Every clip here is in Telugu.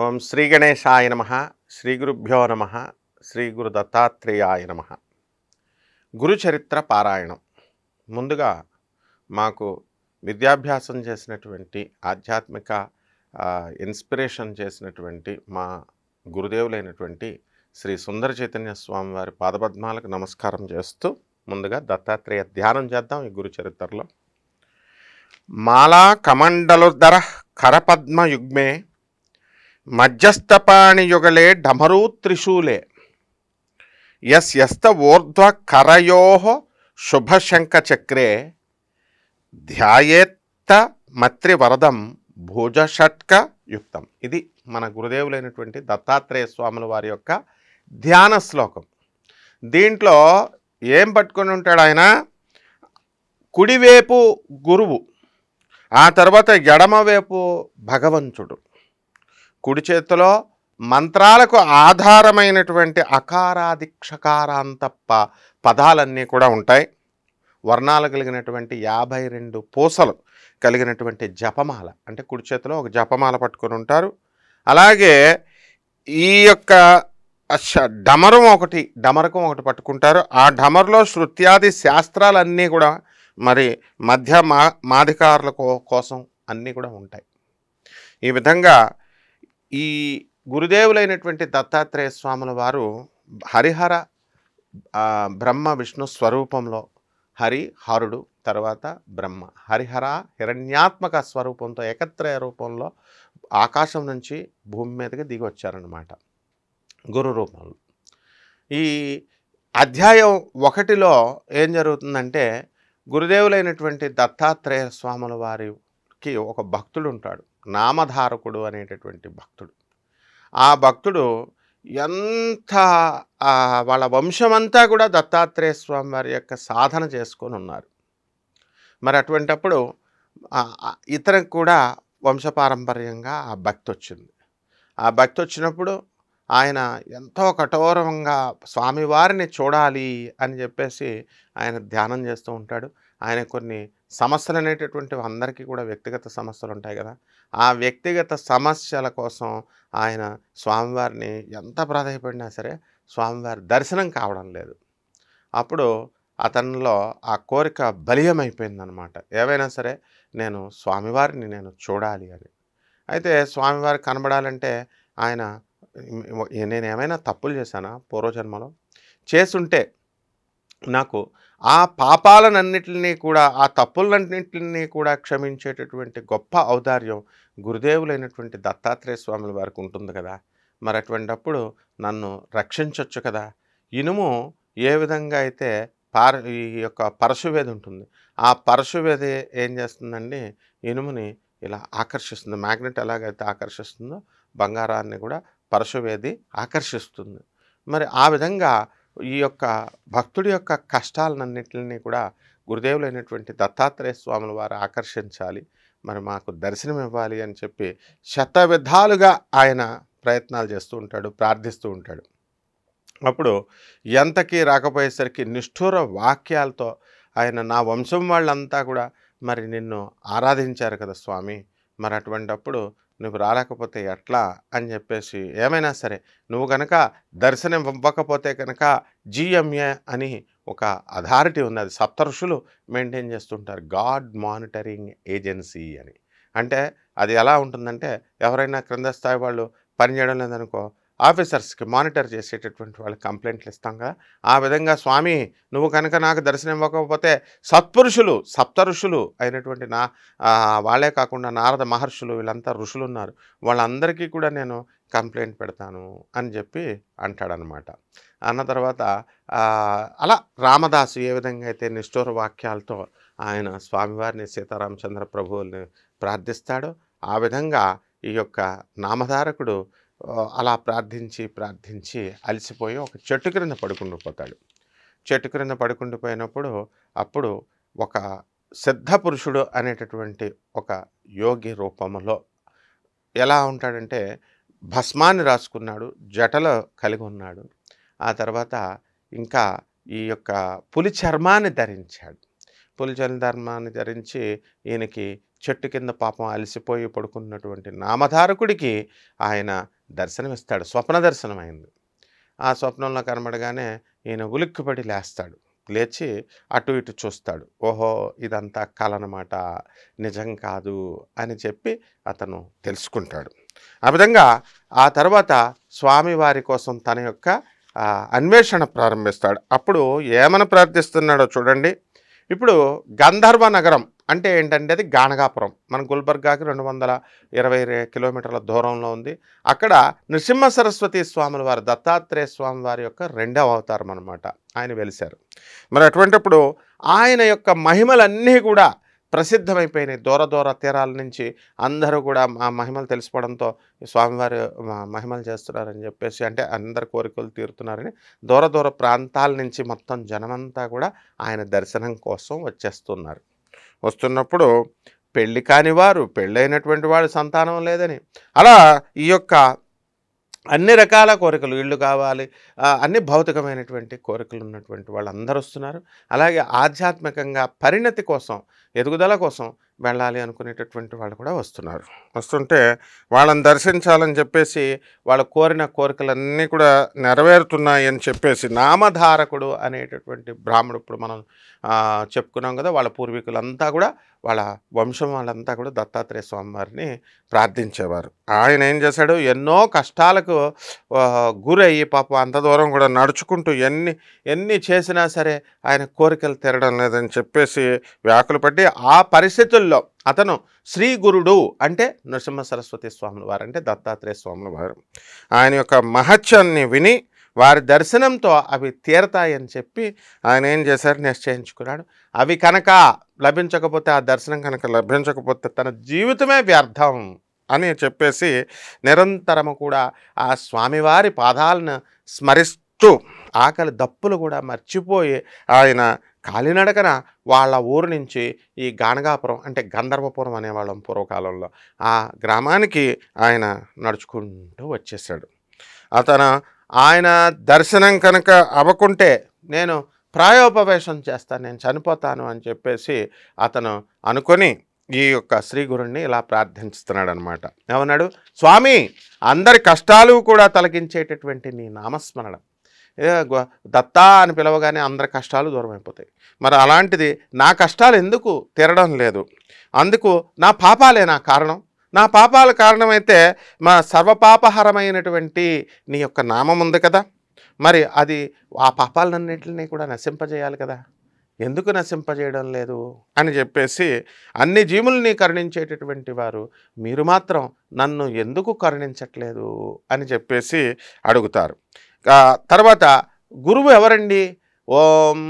ఓం శ్రీ గణేశాయ నమ. శ్రీ గురుభ్యో నమ. శ్రీ గురు దత్తాత్రేయాయ నమ. గురు చరిత్ర పారాయణం. ముందుగా మాకు విద్యాభ్యాసం చేసినటువంటి ఆధ్యాత్మిక ఇన్స్పిరేషన్ చేసినటువంటి మా గురుదేవులైనటువంటి శ్రీ సుందర చైతన్య స్వామి వారి పాదపద్మాలకు నమస్కారం చేస్తూ ముందుగా దత్తాత్రేయ ధ్యానం చేద్దాం. ఈ గురు చరిత్రలో మాలా కమండలుధర కరపద్మయుగ్మే మధ్యస్థపాణియుగలే డమరూ త్రిశూలే యస్త ఊర్ధ్వ కరయో శుభశంఖచక్రే ధ్యాయేత్త మత్రివరదం భుజషట్క యుక్తం. ఇది మన గురుదేవులైనటువంటి దత్తాత్రేయ స్వాముల వారి యొక్క ధ్యాన శ్లోకం. దీంట్లో ఏం పట్టుకొని ఉంటాడు ఆయన? కుడివైపు గురువు, ఆ తర్వాత ఎడమవైపు భగవంతుడు. కుడి చేతిలో మంత్రాలకు ఆధారమైనటువంటి అకారాదిక్షకారాంత పదాలన్నీ కూడా ఉంటాయి. వర్ణాలు కలిగినటువంటి 52 పూసలు కలిగినటువంటి జపమాల, అంటే కుడి చేతిలో ఒక జపమాల పట్టుకొని ఉంటారు. అలాగే ఈ యొక్క డమరం డమరకం ఒకటి పట్టుకుంటారు. ఆ డమరులో శృత్యాది శాస్త్రాలన్నీ కూడా మరి మధ్య మాధికారుల కోసం అన్నీ కూడా ఉంటాయి. ఈ విధంగా ఈ గురుదేవులైనటువంటి దత్తాత్రేయ స్వాముల వారు హరిహర బ్రహ్మ విష్ణు స్వరూపంలో, హరుడు తర్వాత బ్రహ్మ, హరిహర హిరణ్యాత్మక స్వరూపంతో ఏకత్రయ రూపంలో ఆకాశం నుంచి భూమి మీదకి దిగి వచ్చారన్నమాట గురు రూపంలో. ఈ అధ్యాయం 1లో ఏం జరుగుతుందంటే, గురుదేవులైనటువంటి దత్తాత్రేయ స్వాముల వారికి ఒక భక్తుడు ఉంటాడు, నామధారకుడు అనేటటువంటి భక్తుడు. ఆ భక్తుడు ఎంత వాళ్ళ వంశమంతా కూడా దత్తాత్రేయ స్వామి వారి యొక్క సాధన చేసుకొని ఉన్నారు. మరి అటువంటప్పుడు ఇతనికి కూడా వంశపారంపర్యంగా ఆ భక్తి వచ్చింది. ఆ భక్తి వచ్చినప్పుడు ఆయన ఎంతో కఠోరంగా స్వామివారిని చూడాలి అని చెప్పేసి ఆయన ధ్యానం చేస్తూ ఉంటాడు. ఆయన కొన్ని సమస్యలు అనేటటువంటివి అందరికీ కూడా వ్యక్తిగత సమస్యలు ఉంటాయి కదా, ఆ వ్యక్తిగత సమస్యల కోసం ఆయన స్వామివారిని ఎంత ప్రాధాన్యపడినా సరే స్వామివారి దర్శనం కావడం లేదు. అప్పుడు అతనిలో ఆ కోరిక బలీయమైపోయిందనమాట. ఏవైనా సరే నేను స్వామివారిని చూడాలి అని. అయితే స్వామివారి కనబడాలంటే ఆయన, నేను ఏమైనా తప్పులు చేశానా పూర్వజన్మలో? చేసుంటే నాకు ఆ పాపాలన్నింటినీ కూడా, ఆ తప్పులన్నింటినీ కూడా క్షమించేటటువంటి గొప్ప ఔదార్యం గురుదేవులైనటువంటి దత్తాత్రేయ స్వాముల వారికి ఉంటుంది కదా. మరి అటువంటప్పుడు నన్ను రక్షించవచ్చు కదా. ఇనుము ఏ విధంగా అయితే ఈ యొక్క పరశువేది ఉంటుంది, ఆ పరశువేది ఏం చేస్తుందండి, ఇనుముని ఇలా ఆకర్షిస్తుంది. మ్యాగ్నెట్ ఎలాగైతే ఆకర్షిస్తుందో బంగారాన్ని కూడా పరశువేది ఆకర్షిస్తుంది. మరి ఆ విధంగా ఈ యొక్క భక్తుడి యొక్క కష్టాలన్నింటినీ కూడా గురుదేవులైనటువంటి దత్తాత్రేయ స్వాముల వారు ఆకర్షించాలి, మరి మాకు దర్శనం ఇవ్వాలి అని చెప్పి శతవిధాలుగా ఆయన ప్రయత్నాలు చేస్తూ ఉంటాడు, ప్రార్థిస్తూ ఉంటాడు. అప్పుడు ఎంతకీ రాకపోయేసరికి నిష్ఠూర వాక్యాలతో ఆయన, నా వంశం వాళ్ళంతా కూడా మరి నిన్ను ఆరాధించారు కదా స్వామి, మరి అటువంటప్పుడు నువ్వు రాలేకపోతే ఎట్లా అని చెప్పేసి, ఏమైనా సరే నువ్వు కనుక దర్శనం ఇవ్వకపోతే కనుక జిఎంఏ అని ఒక అథారిటీ ఉంది, అది సప్తఋషులు మెయింటైన్ చేస్తుంటారు, గాడ్ మానిటరింగ్ ఏజెన్సీ అని. అంటే అది ఎలా ఉంటుందంటే, ఎవరైనా క్రింద స్థాయి వాళ్ళు పనిచేయడం లేదనుకో, ఆఫీసర్స్కి మానిటర్ చేసేటటువంటి వాళ్ళకి కంప్లైంట్లు ఇస్తాం కదా, ఆ విధంగా స్వామి నువ్వు కనుక నాకు దర్శనం ఇవ్వకపోతే సత్పురుషులు, సప్తఋషులు అయినటువంటి వాళ్ళే కాకుండా నారద మహర్షులు, వీళ్ళంతా ఋషులు ఉన్నారు, వాళ్ళందరికీ కూడా నేను కంప్లైంట్ పెడతాను అని చెప్పి అంటాడనమాట. అన్న తర్వాత అలా రామదాసు ఏ విధంగా అయితే నిష్ఠూర వాక్యాలతో ఆయన స్వామివారిని, సీతారామచంద్ర ప్రభువుల్ని ప్రార్థిస్తాడో, ఆ విధంగా ఈ యొక్క నామధారకుడు అలా ప్రార్థించి అలసిపోయి ఒక చెట్టు క్రింద పడుకుండిపోతాడు. చెట్టు క్రింద పడుకుండిపోయినప్పుడు అప్పుడు ఒక సిద్ధపురుషుడు అనేటటువంటి ఒక యోగి రూపంలో ఎలా ఉంటాడంటే, భస్మాన్ని రాసుకున్నాడు, జటలో కలిగి ఉన్నాడు. ఆ తర్వాత ఇంకా ఈ యొక్క పులి చర్మాన్ని ధరించాడు. పులిచని ధర్మాన్ని ధరించి ఈయనకి చెట్టు కింద పాపం అలసిపోయి పడుకున్నటువంటి నామధారకుడికి ఆయన దర్శనమిస్తాడు. స్వప్న దర్శనం అయింది. ఆ స్వప్నంలో కనబడగానే ఈయన ఉలిక్కిపడి లేస్తాడు. లేచి అటు ఇటు చూస్తాడు. ఓహో, ఇదంతా కలనమాట, నిజం కాదు అని చెప్పి అతను తెలుసుకుంటాడు. ఆ విధంగా ఆ తర్వాత స్వామివారి కోసం తన యొక్క అన్వేషణ ప్రారంభిస్తాడు. అప్పుడు ఏమని ప్రార్థిస్తున్నాడో చూడండి. ఇప్పుడు గంధర్వ నగరం అంటే ఏంటంటే అది గాణగాపురం. మన గుల్బర్గాకి 220 కిలోమీటర్ల దూరంలో ఉంది. అక్కడ నృసింహ సరస్వతి స్వాముల వారు, దత్తాత్రేయ స్వామి వారి యొక్క రెండవ అవతారం అనమాట. ఆయన వెలిశారు. మరి అటువంటిప్పుడు ఆయన యొక్క మహిమలన్నీ కూడా ప్రసిద్ధమైపోయినాయి. దూర దూర తీరాల నుంచి అందరూ కూడా ఆ మహిమలు తెలిసిపోవడంతో స్వామివారు మహిమలు చేస్తున్నారని చెప్పేసి, అంటే అందరి కోరికలు తీరుతున్నారని దూర దూర ప్రాంతాల నుంచి మొత్తం జనమంతా కూడా ఆయన దర్శనం కోసం వచ్చేస్తున్నారు. వస్తున్నప్పుడు పెళ్ళి కాని వారు, పెళ్ళైనటువంటి వాడు సంతానం లేదని, అలా ఈ యొక్క అన్ని రకాల కోరికలు, ఇళ్ళు కావాలి, అన్ని భౌతికమైనటువంటి కోరికలు ఉన్నటువంటి వాళ్ళందరూ వస్తున్నారు. అలాగే ఆధ్యాత్మికంగా పరిణతి కోసం, ఎదుగుదల కోసం వెళ్ళాలి అనుకునేటటువంటి వాళ్ళు కూడా వస్తున్నారు. వస్తుంటే వాళ్ళని దర్శించాలని చెప్పేసి వాళ్ళ కోరిన కోరికలన్నీ కూడా నెరవేరుతున్నాయి అని చెప్పేసి నామధారకుడు అనేటటువంటి బ్రాహ్మడు, ఇప్పుడు మనం చెప్పుకున్నాం కదా, వాళ్ళ పూర్వీకులంతా కూడా వాళ్ళ వంశం వాళ్ళంతా కూడా దత్తాత్రేయ స్వామి వారిని ప్రార్థించేవారు. ఆయన ఏం చేశాడు, ఎన్నో కష్టాలకు గురయ్యి పాపం అంత దూరం కూడా నడుచుకుంటూ ఎన్ని చేసినా సరే ఆయన కోరికలు తీరడం లేదని చెప్పేసి వ్యాకులు పట్టి, ఆ పరిస్థితుల్లో అతను శ్రీ గురుడు అంటే నృసింహ సరస్వతి స్వాముల వారు, అంటే దత్తాత్రేయ స్వాముల వారు, ఆయన యొక్క మహత్యాన్ని విని వారి దర్శనంతో అవి తీరతాయని చెప్పి ఆయన ఏం చేశారు, నిశ్చయించుకున్నాడు. అవి కనుక లభించకపోతే, ఆ దర్శనం కనుక లభించకపోతే తన జీవితమే వ్యర్థం అని చెప్పేసి నిరంతరము కూడా ఆ స్వామివారి పాదాలను స్మరిస్తూ ఆకలి దప్పులు కూడా మర్చిపోయి ఆయన కాలినడకన వాళ్ళ ఊరు నుంచి ఈ గాణగాపురం అంటే గంధర్వపురం అనేవాళ్ళం పూర్వకాలంలో, ఆ గ్రామానికి ఆయన నడుచుకుంటూ వచ్చేసాడు. ఆయన దర్శనం కనుక అవ్వకుంటే నేను ప్రాయోపవేశం చేస్తాను, నేను చనిపోతాను అని చెప్పేసి అతను అనుకొని ఈ యొక్క శ్రీ గురుణ్ణి ఇలా ప్రార్థిస్తున్నాడు అనమాట. ఏమన్నాడు, స్వామి, అందరి కష్టాలు కూడా తొలగించేటటువంటి నీ నామస్మరణ, దత్తా అని పిలవగానే అందరి కష్టాలు దూరం అయిపోతాయి. మరి అలాంటిది నా కష్టాలు ఎందుకు తీరడం లేదు? అందుకు నా పాపాలే నా కారణం. నా పాపాల కారణమైతే మా సర్వపాపహరమైనటువంటి నీ యొక్క నామం ఉంది కదా, మరి అది ఆ పాపాలన్నింటినీ కూడా నశింపజేయాలి కదా, ఎందుకు నశింపజేయడం లేదు అని చెప్పేసి, అన్ని జీవుల్ని కరుణించేటటువంటి వారు మీరు మాత్రం నన్ను ఎందుకు కరుణించట్లేదు అని చెప్పేసి అడుగుతారు. తర్వాత గురువు ఎవరండి? ఓం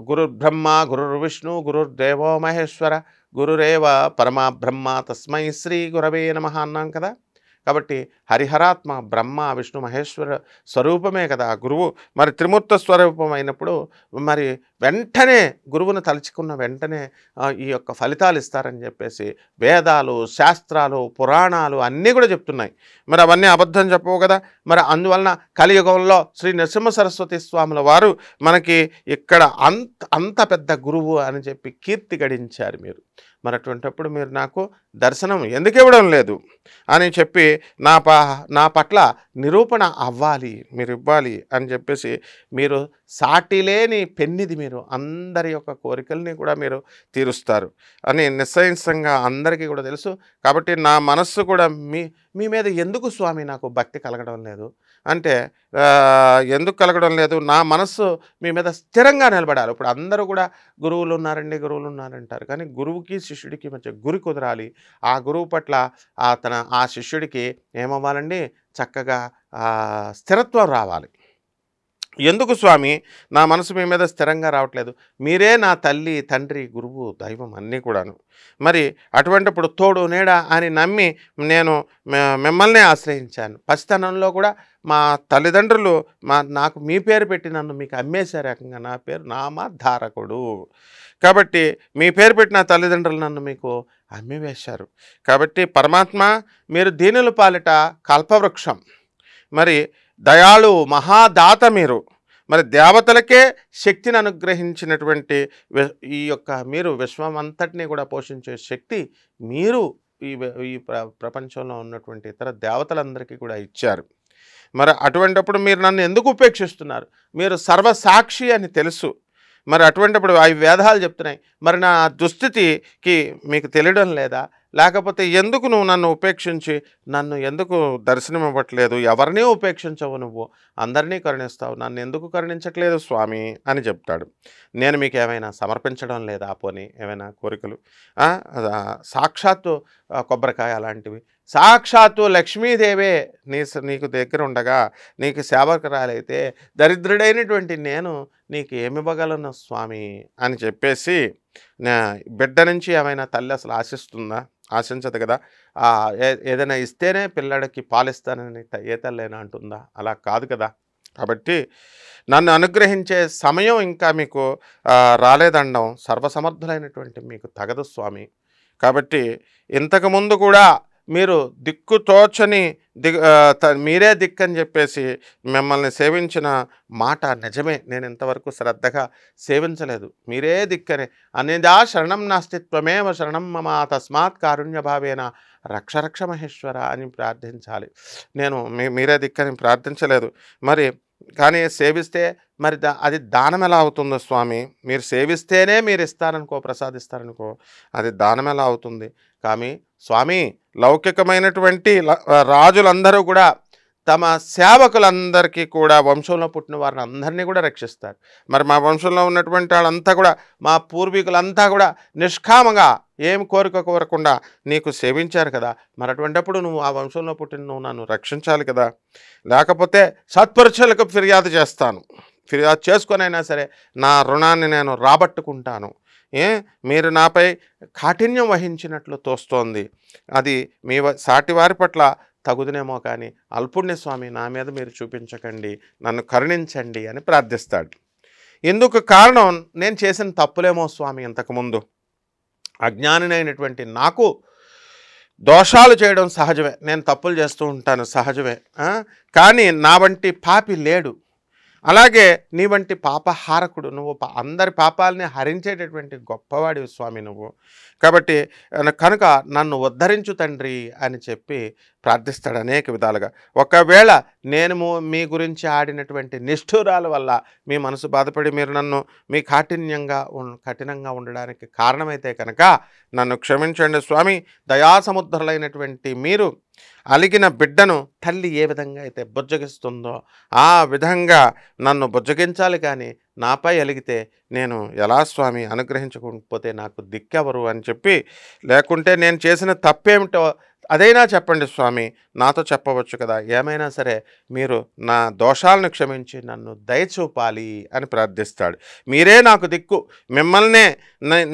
గురుర్బ్రహ్మ గురుర్విష్ణు గురుర్దేవో మహేశ్వర గురురేవ పరమబ్రహ్మ తస్మై శ్రీ గురవే నమః అన్నాం కదా. కాబట్టి హరిహరాత్మ బ్రహ్మ విష్ణు మహేశ్వర స్వరూపమే కదా గురువు. మరి త్రిమూర్త స్వరూపం అయినప్పుడు మరి వెంటనే గురువును తలుచుకున్న వెంటనే ఈ యొక్క ఫలితాలు ఇస్తారని చెప్పేసి వేదాలు, శాస్త్రాలు, పురాణాలు అన్నీ కూడా చెప్తున్నాయి. మరి అవన్నీ అబద్ధం చెప్పవు కదా. మరి అందువలన కలియుగంలో శ్రీ నృసింహ సరస్వతి స్వాముల వారు మనకి ఇక్కడ అంత పెద్ద గురువు అని చెప్పి కీర్తి గడించారు మీరు. మరి అటువంటిప్పుడు మీరు నాకు దర్శనం ఎందుకు ఇవ్వడం లేదు అని చెప్పి నా పట్ల నిరూపణ అవ్వాలి, మీరు ఇవ్వాలి అని చెప్పేసి, మీరు సాటిలేని పెన్నిది, మీరు అందరి యొక్క కోరికల్ని కూడా మీరు తీరుస్తారు అని నిశ్చయించంగా అందరికీ కూడా తెలుసు. కాబట్టి నా మనస్సు కూడా మీ మీద ఎందుకు స్వామి నాకు భక్తి కలగడం లేదు అంటే, ఎందుకు కలగడం లేదు, నా మనస్సు మీ మీద స్థిరంగా నిలబడాలి. ఇప్పుడు అందరూ కూడా గురువులు ఉన్నారంటారు, కానీ గురువుకి శిష్యుడికి మధ్య గురి కుదరాలి. ఆ గురువు పట్ల ఆ శిష్యుడికి ఏమవ్వాలండి, చక్కగా స్థిరత్వం రావాలి. ఎందుకు స్వామి నా మనసు మీ మీద స్థిరంగా రావట్లేదు? మీరే నా తల్లి, తండ్రి, గురువు, దైవం అన్నీ కూడాను. మరి అటువంటిప్పుడు తోడు నీడ అని నమ్మి నేను మిమ్మల్ని ఆశ్రయించాను. పసితనంలో కూడా మా తల్లిదండ్రులు నాకు మీ పేరు పెట్టి నన్ను మీకు అమ్మేశారు. ఏకంగా నా పేరు నామధారకుడు. కాబట్టి మీ పేరు పెట్టిన తల్లిదండ్రులు నన్ను మీకు అమ్మివేశారు. కాబట్టి పరమాత్మ, మీరు దీనుల పాలిట కల్పవృక్షం, మరి దయాళు మహాదాత మీరు. మరి దేవతలకే శక్తిని అనుగ్రహించినటువంటి ఈ యొక్క మీరు విశ్వమంతటిని కూడా పోషించే శక్తి మీరు ఈ ప్రపంచంలో ఉన్నటువంటి ఇతర దేవతలందరికీ కూడా ఇచ్చారు. మరి అటువంటిప్పుడు మీరు నన్ను ఎందుకు ఉపేక్షిస్తున్నారు? మీరు సర్వసాక్షి అని తెలుసు. మరి అటువంటిప్పుడు అవి వేదాలు చెప్తున్నాయి. మరి నా దుస్థితికి మీకు తెలియడం లేదా? లేకపోతే ఎందుకు నువ్వు నన్ను ఉపేక్షించి నన్ను ఎందుకు దర్శనం ఇవ్వట్లేదు? ఎవరినీ ఉపేక్షించవు, నువ్వు అందరినీ కరుణిస్తావు, నన్ను ఎందుకు కరుణించట్లేదు స్వామి అని చెప్తాడు. నేను మీకు ఏమైనా సమర్పించడం లేదా? పోనీ ఏమైనా కోరికలు? సాక్షాత్తు కొబ్బరికాయ అలాంటివి, సాక్షాత్తు లక్ష్మీదేవే నీకు దగ్గర ఉండగా నీకు సేవకురాలైతే దరిద్రుడైనటువంటి నేను నీకు ఏమివ్వగలను స్వామి అని చెప్పేసి, బిడ్డ నుంచి ఏమైనా తల్లి అసలు ఆశిస్తుందా? ఆశించదు కదా. ఏదైనా ఇస్తేనే పిల్లడికి పాలిస్తానని ఏ తల్లైనా అంటుందా? అలా కాదు కదా. కాబట్టి నన్ను అనుగ్రహించే సమయం ఇంకా మీకు రాలేదండం సర్వసమర్థులైనటువంటి మీకు తగదు స్వామి. కాబట్టి ఇంతకుముందు కూడా మీరు దిక్కు తోచని మీరే దిక్కని చెప్పేసి మిమ్మల్ని సేవించిన మాట నిజమే. నేను ఇంతవరకు శ్రద్ధగా సేవించలేదు. మీరే దిక్కనే. అనేదా శరణం నాస్తిత్వమేవ శరణం మమ తస్మాత్ కారుణ్యభావేన రక్ష రక్ష మహేశ్వర అని ప్రార్థించాలి. నేను మీరే దిక్కని ప్రార్థించలేదు. మరి కానీ సేవిస్తే మరి అది దానం ఎలా అవుతుందో స్వామి? మీరు సేవిస్తేనే మీరు ఇస్తారనుకో, ప్రసాదిస్తారనుకో, అది దానం ఎలా అవుతుంది? కానీ స్వామి లౌకికమైనటువంటి రాజులందరూ కూడా తమ సేవకులందరికీ కూడా వంశంలో పుట్టిన వారిని అందరినీ కూడా రక్షిస్తారు. మరి మా వంశంలో ఉన్నటువంటి వాళ్ళంతా కూడా, మా పూర్వీకులంతా కూడా నిష్కామంగా ఏం కోరిక కోరకుండా నీకు సేవించారు కదా. మరి అటువంటిప్పుడు నువ్వు ఆ వంశంలో పుట్టిన నువ్వు నన్ను రక్షించాలి కదా. లేకపోతే సత్పురుషులకు ఫిర్యాదు చేస్తాను. ఫిర్యాదు చేసుకొనైనా సరే నా రుణాన్ని నేను రాబట్టుకుంటాను. మీరు నాపై కాఠిన్యం వహించినట్లు తోస్తోంది. అది మీ సాటివారి పట్ల తగుదునేమో కానీ అల్పుణ్య స్వామి నా మీద మీరు చూపించకండి, నన్ను కరుణించండి అని ప్రార్థిస్తాడు. ఇందుకు కారణం నేను చేసిన తప్పులేమో స్వామి. ఇంతకుముందు అజ్ఞానినైనటువంటి నాకు దోషాలు చేయడం సహజమే, నేను తప్పులు చేస్తూ ఉంటాను సహజమే. కానీ నా వంటి పాపి లేడు. అలాగే నీ వంటి పాపహారకుడు నువ్వు, అందరి పాపాలని హరించేటటువంటి గొప్పవాడివి స్వామి నువ్వు. కాబట్టి కనుక నన్ను ఉద్ధరించు తండ్రి అని చెప్పి ప్రార్థిస్తాడు అనేక విధాలుగా. ఒకవేళ నేను మీ గురించి ఆడినటువంటి నిష్ఠూరాల వల్ల మీ మనసు బాధపడి మీరు నన్ను మీ కఠినంగా ఉండడానికి కారణమైతే కనుక నన్ను క్షమించండి స్వామి. దయాసముద్రులైనటువంటి మీరు అలిగిన బిడ్డను తల్లి ఏ విధంగా అయితే బుజ్జగిస్తుందో ఆ విధంగా నన్ను బుజ్జగించాలి. కానీ నాపై అలిగితే నేను ఎలా స్వామి? అనుగ్రహించకపోతే నాకు దిక్కెవరు అని చెప్పి, లేకుంటే నేను చేసిన తప్పేమిటో అదైనా చెప్పండి స్వామి, నాతో చెప్పవచ్చు కదా. ఏమైనా సరే మీరు నా దోషాలను క్షమించి నన్ను దయచూపాలి అని ప్రార్థిస్తాడు. మీరే నాకు దిక్కు, మిమ్మల్నే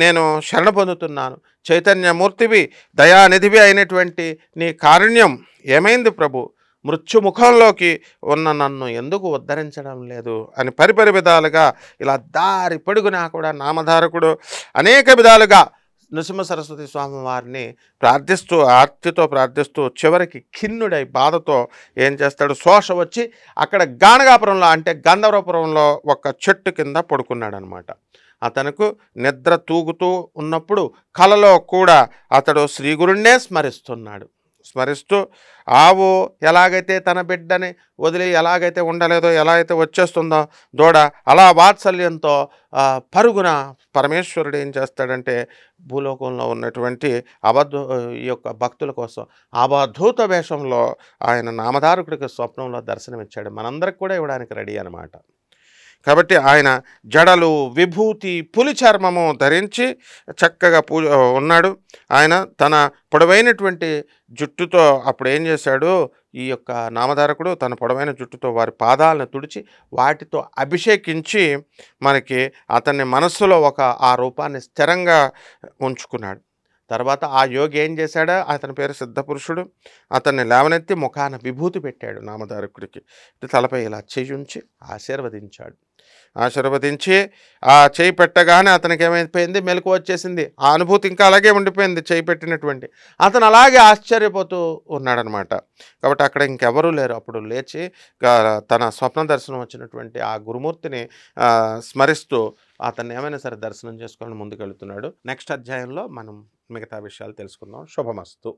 నేను శరణ పొందుతున్నాను. చైతన్యమూర్తివి, దయానిధివి అయినటువంటి నీ కారుణ్యం ఏమైంది ప్రభు? మృత్యుముఖంలోకి ఉన్న నన్ను ఎందుకు ఉద్ధరించడం లేదు అని పరిపరి విధాలుగా ఇలా దారి పొడుగునా కూడా నామధారకుడు అనేక విధాలుగా నృసింహ సరస్వతి స్వామి వారిని ప్రార్థిస్తూ ఆర్తితో ప్రార్థిస్తూ చివరికి ఖిన్నుడై బాధతో ఏం చేస్తాడు? శోష వచ్చి అక్కడ గానగాపురంలో అంటే గంధర్వపురంలో ఒక చెట్టు కింద పడుకున్నాడు అనమాట. అతనుకు నిద్ర తూగుతూ ఉన్నప్పుడు కలలో కూడా అతడు శ్రీగురుణ్ణే స్మరిస్తూ ఆవు ఎలాగైతే తన బిడ్డని వదిలి ఎలాగైతే ఉండలేదో, ఎలా అయితే వచ్చేస్తుందో దూడ, అలా వాత్సల్యంతో పరుగున పరమేశ్వరుడు ఏం చేస్తాడంటే భూలోకంలో ఉన్నటువంటి ఈ యొక్క భక్తుల కోసం అవధూత వేషంలో ఆయన నామధారకుడికి స్వప్నంలో దర్శనమిచ్చాడు. మనందరికి కూడా ఇవ్వడానికి రెడీ అనమాట. కాబట్టి ఆయన జడలు, విభూతి, పులి చర్మము ధరించి చక్కగా ఉన్నాడు. ఆయన తన పొడవైనటువంటి జుట్టుతో అప్పుడు ఏం చేశాడు? ఈ యొక్క నామధారకుడు తన పొడవైన జుట్టుతో వారి పాదాలను తుడిచి వాటితో అభిషేకించి మనకి అతన్ని మనస్సులో ఆ రూపాన్ని స్థిరంగా ఉంచుకున్నాడు. తర్వాత ఆ యోగి ఏం చేశాడో, అతని పేరు సిద్ధపురుషుడు, అతన్ని లేవనెత్తి ముఖాన విభూతి పెట్టాడు నామధారకుడికి. తలపై ఇలా చేయుంచి ఆశీర్వదించాడు. ఆశీర్వదించి ఆ చేయి పెట్టగానే అతనికి ఏమైపోయింది, మెలకు వచ్చేసింది. ఆ అనుభూతి ఇంకా అలాగే ఉండిపోయింది చేయి పెట్టినటువంటి. అతను అలాగే ఆశ్చర్యపోతూ ఉన్నాడనమాట. కాబట్టి అక్కడ ఇంకెవరూ లేరు. అప్పుడు లేచి తన స్వప్న దర్శనం వచ్చినటువంటి ఆ గురుమూర్తిని స్మరిస్తూ అతన్ని ఏమైనా సరే దర్శనం చేసుకొని ముందుకెళ్తున్నాడు. నెక్స్ట్ అధ్యాయంలో మనం మిగతా విషయాలు తెలుసుకుందాం. శుభమస్తు.